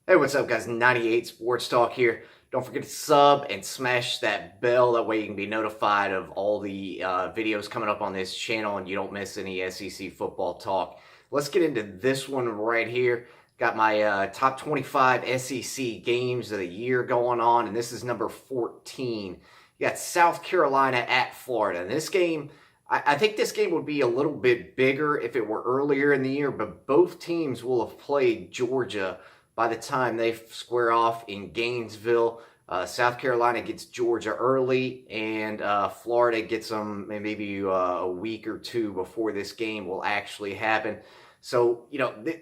Hey, what's up, guys? 98 Sports Talk here. Don't forget to sub and smash that bell. That way you can be notified of all the videos coming up on this channel and you don't miss any SEC football talk. Let's get into this one right here. Got my top 25 SEC games of the year going on, and this is number 14. You got South Carolina at Florida. And this game, I think this game would be a little bit bigger if it were earlier in the year, but both teams will have played Georgia by the time they square off in Gainesville. South Carolina gets Georgia early, and Florida gets them maybe a week or two before this game will actually happen. So,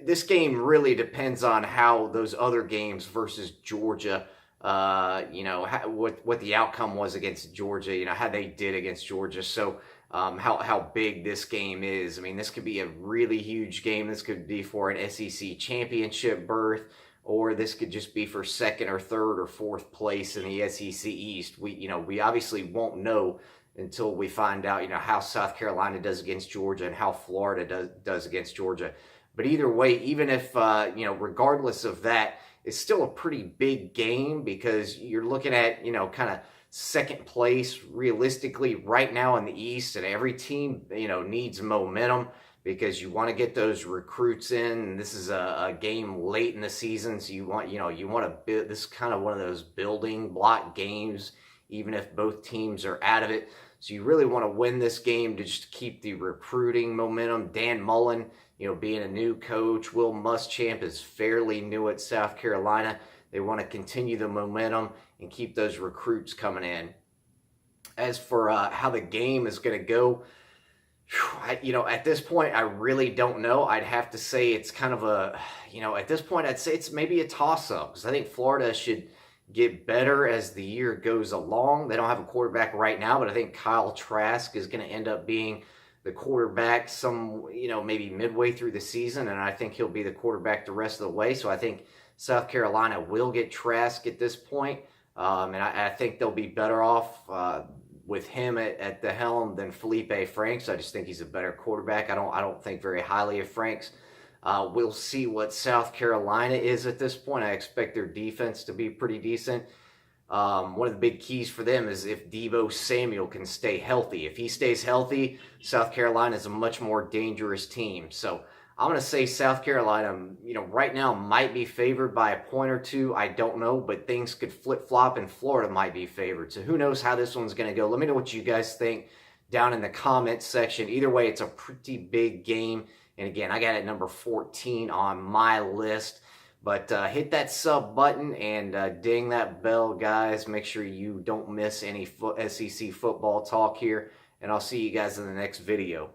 this game really depends on how those other games versus Georgia, what the outcome was against Georgia, how they did against Georgia. So, how big this game is. I mean, this could be a really huge game. This could be for an SEC championship berth, or this could just be for second or third or fourth place in the SEC East. We obviously won't know until we find out, how South Carolina does against Georgia and how Florida does against Georgia. But either way, even if, regardless of that, it's still a pretty big game because you're looking at, kind of second place realistically right now in the East, and every team, needs momentum because you want to get those recruits in. And this is a game late in the season, so you want to build. This is kind of one of those building block games, even if both teams are out of it. So you really want to win this game to just keep the recruiting momentum. Dan Mullen, being a new coach, Will Muschamp is fairly new at South Carolina. They want to continue the momentum and keep those recruits coming in. As for how the game is going to go, at this point, I really don't know. I'd have to say it's kind of at this point, I'd say it's maybe a toss-up because I think Florida should get better as the year goes along. They don't have a quarterback right now, but I think Kyle Trask is going to end up being the quarterback maybe midway through the season, and I think he'll be the quarterback the rest of the way. So I think South Carolina will get Trask at this point, and I think they'll be better off with him at the helm than Felipe Franks. I just think he's a better quarterback. I don't think very highly of Franks. We'll see what South Carolina is at this point. I expect their defense to be pretty decent. One of the big keys for them is if Deebo Samuel can stay healthy. If he stays healthy, South Carolina is a much more dangerous team. So I'm going to say South Carolina, right now might be favored by a point or two. I don't know, but things could flip-flop and Florida might be favored. So who knows how this one's going to go. Let me know what you guys think down in the comments section. Either way, it's a pretty big game. And again, I got it number 14 on my list. But hit that sub button and ding that bell, guys. Make sure you don't miss any SEC football talk here. And I'll see you guys in the next video.